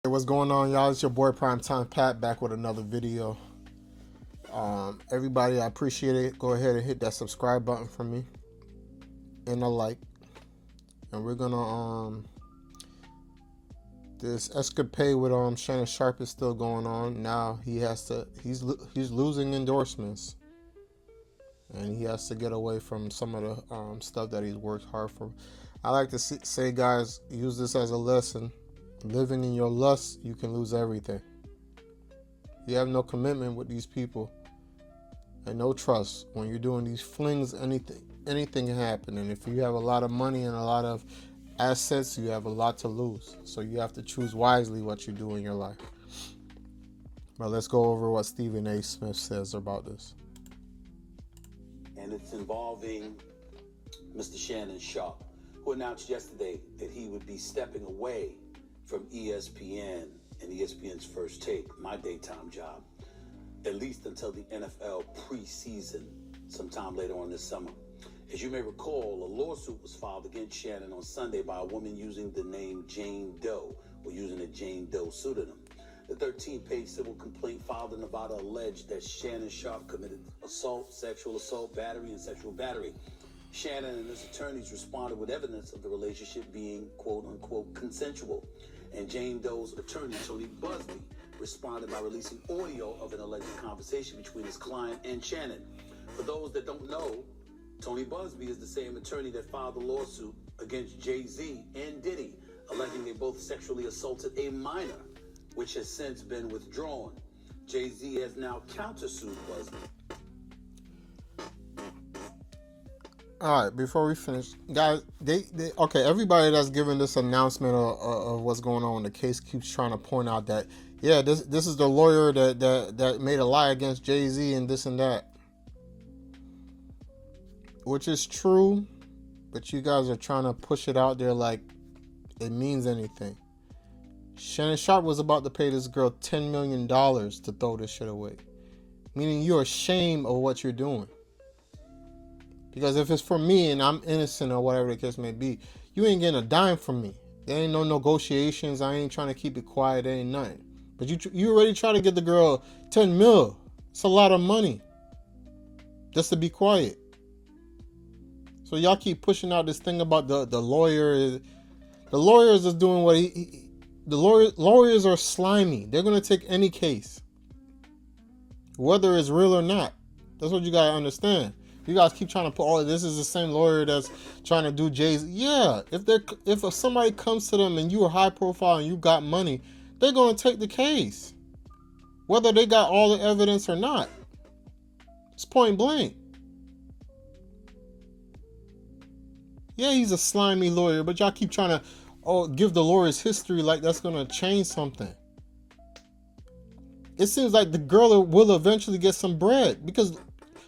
Hey, what's going on, y'all? It's your boy PrimeTimePat back with another video. Everybody, I appreciate it. Go ahead and hit that subscribe button for me and a like. And we're gonna this escapade with Shannon Sharpe is still going on. Now he's losing endorsements, and he has to get away from some of the stuff that he's worked hard for. I like to say, guys, use this as a lesson. Living in your lust, you can lose everything. You have no commitment with these people and no trust. When you're doing these flings, anything can happen. And if you have a lot of money and a lot of assets, you have a lot to lose. So you have to choose wisely what you do in your life. But let's go over what Stephen A. Smith says about this. And it's involving Mr. Shannon Sharpe, who announced yesterday that he would be stepping away from ESPN and ESPN's First Take, my daytime job, at least until the NFL preseason, sometime later on this summer. As you may recall, a lawsuit was filed against Shannon on Sunday by a woman using the name Jane Doe, or using a Jane Doe pseudonym. The 13-page civil complaint filed in Nevada alleged that Shannon Sharpe committed assault, sexual assault, battery, and sexual battery. Shannon and his attorneys responded with evidence of the relationship being, quote-unquote, consensual. And Jane Doe's attorney, Tony Busby, responded by releasing audio of an alleged conversation between his client and Shannon. For those that don't know, Tony Busby is the same attorney that filed the lawsuit against Jay-Z and Diddy, alleging they both sexually assaulted a minor, which has since been withdrawn. Jay-Z has now countersued Busby. All right, before we finish, guys, okay, everybody that's giving this announcement of what's going on in the case keeps trying to point out that, yeah, this is the lawyer that made a lie against Jay-Z and this and that, which is true, but you guys are trying to push it out there like it means anything. Shannon Sharpe was about to pay this girl $10 million to throw this shit away, meaning you're ashamed of what you're doing. Because if it's for me and I'm innocent or whatever the case may be, you ain't getting a dime from me. There ain't no negotiations. I ain't trying to keep it quiet. There ain't nothing. But you already try to get the girl 10 mil. It's a lot of money just to be quiet. So y'all keep pushing out this thing about the lawyer. The lawyers is doing what lawyers are slimy. They're going to take any case, whether it's real or not. That's what you got to understand. You guys keep trying to put, this is the same lawyer that's trying to do Jay's. Yeah, if somebody comes to them and you are high profile and you got money, they're going to take the case, whether they got all the evidence or not. It's point blank. Yeah, he's a slimy lawyer, but y'all keep trying to give the lawyer's history like that's going to change something. It seems like the girl will eventually get some bread because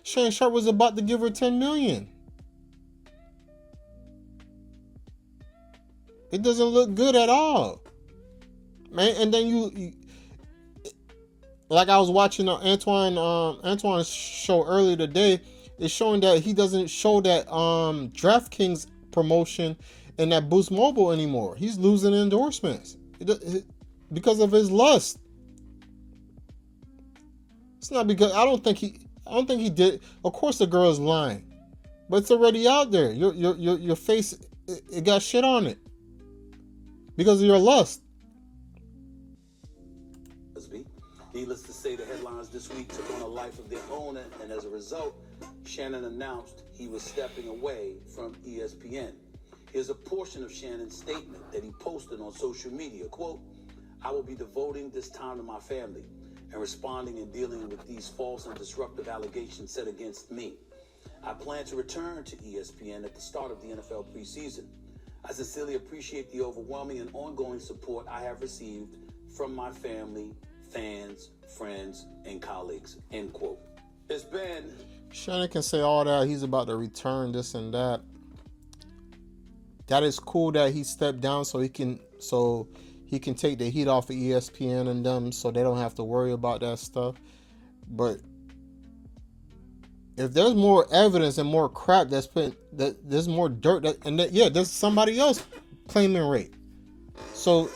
Shannon Sharpe was about to give her $10 million. It doesn't look good at all, man. And then you like I was watching Antoine's show earlier today. It's showing that he doesn't show that DraftKings promotion and that Boost Mobile anymore. He's losing endorsements because of his lust. It's not because I don't think he did. Of course, the girl is lying, but it's already out there. Your face, it got shit on it because of your lust. Needless to say, the headlines this week took on a life of their own, and as a result, Shannon announced he was stepping away from ESPN. Here's a portion of Shannon's statement that he posted on social media. Quote, "I will be devoting this time to my family and responding and dealing with these false and disruptive allegations set against me. I plan to return to ESPN at the start of the NFL preseason. I sincerely appreciate the overwhelming and ongoing support I have received from my family, fans, friends, and colleagues." End quote. It's been... Shannon can say all that. He's about to return this and that. That is cool that he stepped down so he can take the heat off of ESPN and them so they don't have to worry about that stuff. But if there's more evidence and more crap that's put, that there's more dirt, there's somebody else claiming rape. So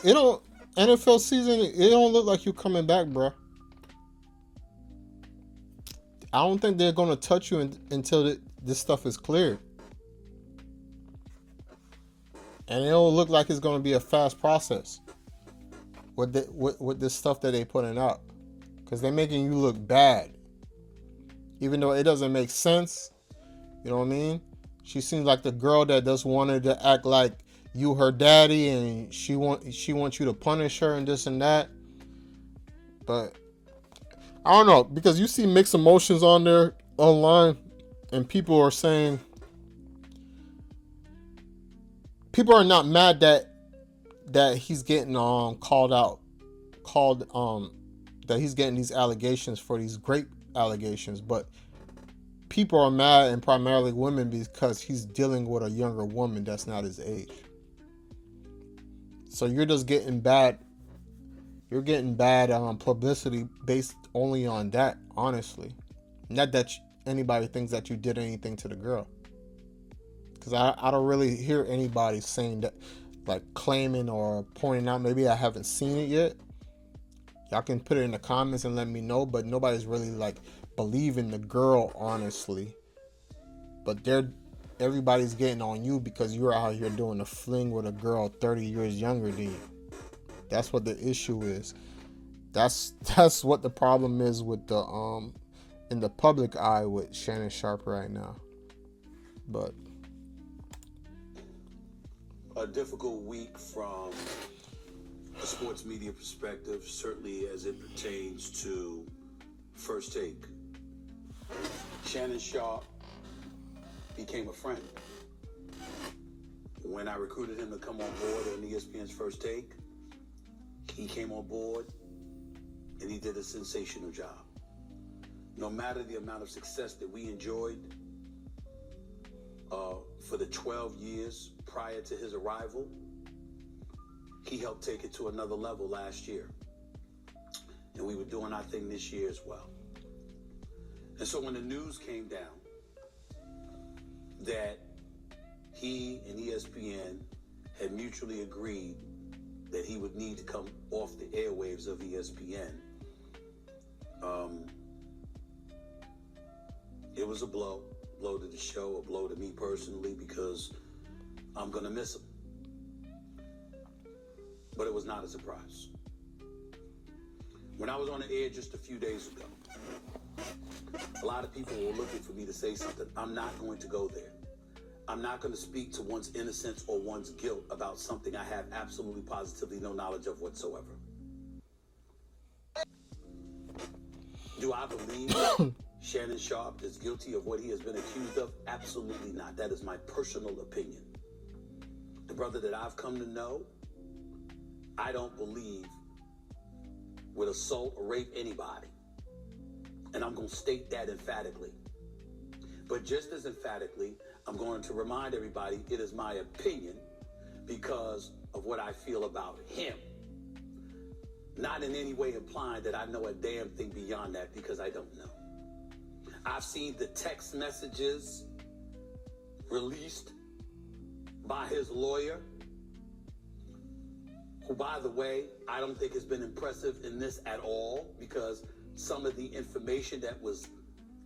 NFL season, it don't look like you coming back, bro. I don't think they're gonna touch you until this stuff is cleared, and it don't look like it's gonna be a fast process with this stuff that they putting out, because they're making you look bad, even though it doesn't make sense. You know what I mean? She seems like the girl that just wanted to act like you her daddy, and she wants you to punish her and this and that. But I don't know, because you see mixed emotions on there online, and people are saying, people are not mad that he's getting that he's getting these allegations for these great allegations, but people are mad, and primarily women, because he's dealing with a younger woman that's not his age. So you're just getting bad. You're getting bad publicity based only on that, honestly. Not that anybody thinks that you did anything to the girl. Because I don't really hear anybody saying that, like claiming or pointing out. Maybe I haven't seen it yet. Y'all can put it in the comments and let me know. But nobody's really like believing the girl, honestly. But everybody's getting on you because you're out here doing a fling with a girl 30 years younger than you. That's what the issue is. That's what the problem is with the in the public eye with Shannon Sharpe right now. But a difficult week from a sports media perspective, certainly as it pertains to First Take. Shannon Sharpe became a friend. When I recruited him to come on board on ESPN's First Take, he came on board and he did a sensational job. No matter the amount of success that we enjoyed for the 12 years prior to his arrival, he helped take it to another level last year. And we were doing our thing this year as well. And so when the news came down that he and ESPN had mutually agreed that he would need to come off the airwaves of ESPN, it was a blow to the show, a blow to me personally, because I'm going to miss him. But it was not a surprise. When I was on the air just a few days ago, a lot of people were looking for me to say something. I'm not going to go there. I'm not going to speak to one's innocence or one's guilt about something I have absolutely positively no knowledge of whatsoever. Do I believe Shannon Sharpe is guilty of what he has been accused of? Absolutely not. That is my personal opinion. The brother that I've come to know, I don't believe would assault or rape anybody. And I'm going to state that emphatically. But just as emphatically, I'm going to remind everybody it is my opinion because of what I feel about him. Not in any way implying that I know a damn thing beyond that, because I don't know. I've seen the text messages released by his lawyer, who, by the way, I don't think has been impressive in this at all, because some of the information that was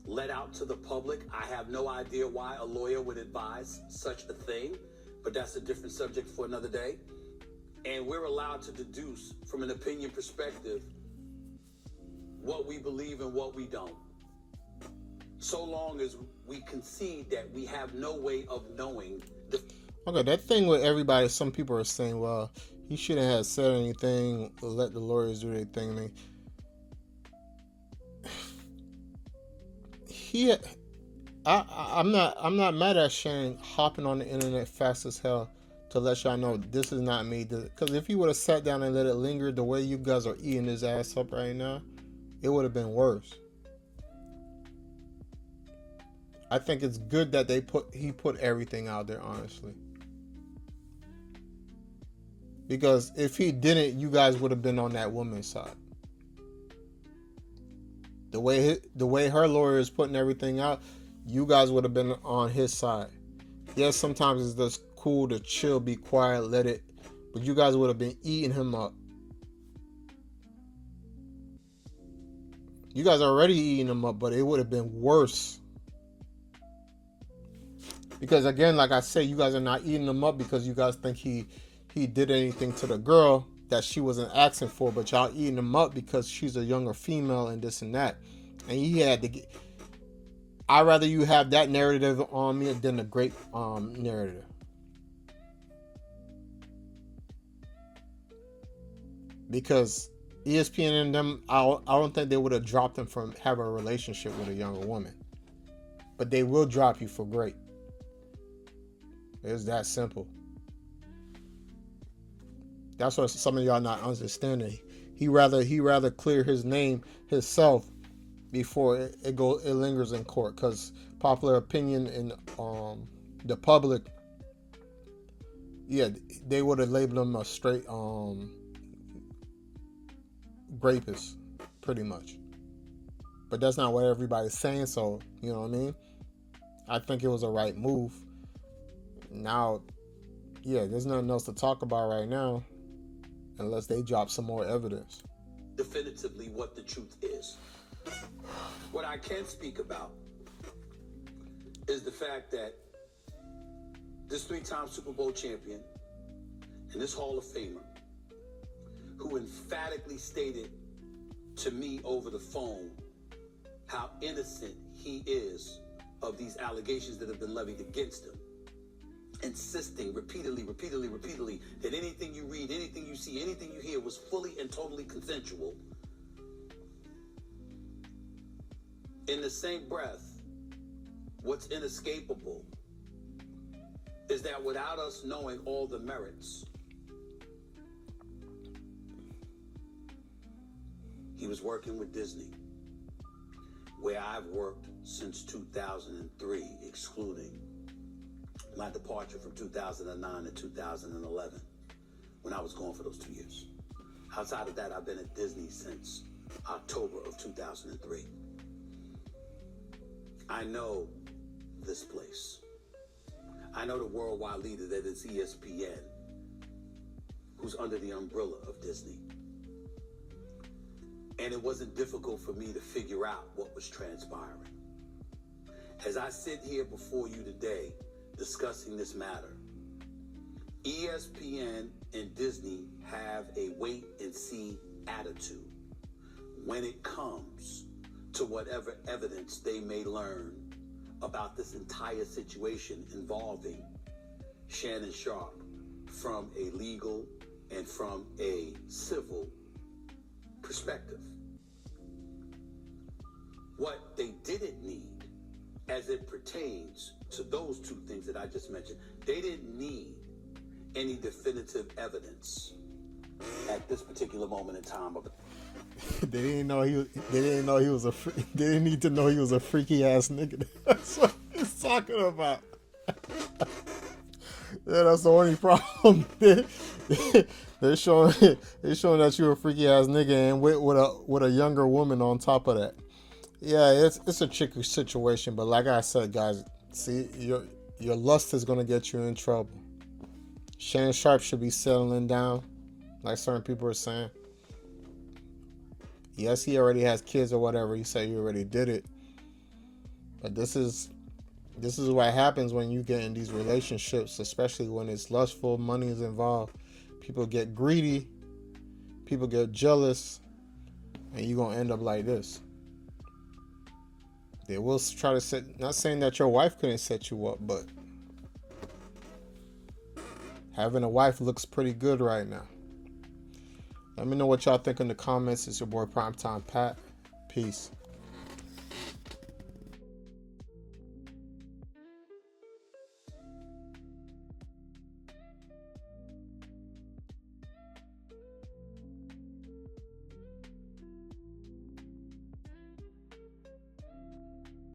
let out to the public, I have no idea why a lawyer would advise such a thing, but that's a different subject for another day. And we're allowed to deduce from an opinion perspective what we believe and what we don't, so long as we concede that we have no way of knowing the... Okay, that thing with everybody, some people are saying, well, he shouldn't have said anything, let the lawyers do their thing. I'm not mad at Shannon hopping on the internet fast as hell to let y'all know this is not me. Because if he would have sat down and let it linger the way you guys are eating his ass up right now, it would have been worse. I think it's good that he put everything out there, honestly. Because if he didn't, you guys would have been on that woman's side. The way her lawyer is putting everything out, you guys would have been on his side. Yes, sometimes it's just cool to chill, be quiet, let it. But you guys would have been eating him up. You guys are already eating them up, but it would have been worse. Because again, like I said, you guys are not eating them up because you guys think he did anything to the girl that she wasn't asking for, but y'all eating them up because she's a younger female and this and that. And he had to get. I'd rather you have that narrative on me than the great narrative. Because ESPN and them, I don't think they would have dropped him from having a relationship with a younger woman. But they will drop you for great. It's that simple. That's what some of y'all not understanding. He rather clear his name himself before it lingers in court, because popular opinion in the public, yeah, they would have labeled him a straight rapist, pretty much. But that's not what everybody's saying, so you know what I mean? I think it was a right move. Now, yeah, there's nothing else to talk about right now unless they drop some more evidence. Definitively what the truth is. What I can speak about is the fact that this 3-time Super Bowl champion and this Hall of Famer, who emphatically stated to me over the phone how innocent he is of these allegations that have been levied against him, insisting repeatedly that anything you read, anything you see, anything you hear was fully and totally consensual. In the same breath, what's inescapable is that without us knowing all the merits, he was working with Disney, where I've worked since 2003, excluding my departure from 2009 to 2011, when I was gone for those 2 years. Outside of that, I've been at Disney since October of 2003. I know this place. I know the worldwide leader that is ESPN, who's under the umbrella of Disney. And it wasn't difficult for me to figure out what was transpiring. As I sit here before you today discussing this matter, ESPN and Disney have a wait and see attitude when it comes to whatever evidence they may learn about this entire situation involving Shannon Sharpe from a legal and from a civil perspective. What they didn't need, as it pertains to those two things that I just mentioned, they didn't need any definitive evidence at this particular moment in time. They didn't need to know he was a freaky ass nigga. That's what he's talking about. Yeah, that's the only problem. They're showing that you're a freaky ass nigga and with a younger woman on top of that. Yeah, it's a tricky situation, but like I said, guys, see, your lust is gonna get you in trouble. Shannon Sharpe should be settling down, like certain people are saying. Yes, he already has kids or whatever. He said he already did it, but this is what happens when you get in these relationships, especially when it's lustful, money is involved. People get greedy, people get jealous, and you're gonna end up like this. They will try to set, not saying that your wife couldn't set you up, but having a wife looks pretty good right now. Let me know what y'all think in the comments. It's your boy PrimeTimePat. Peace.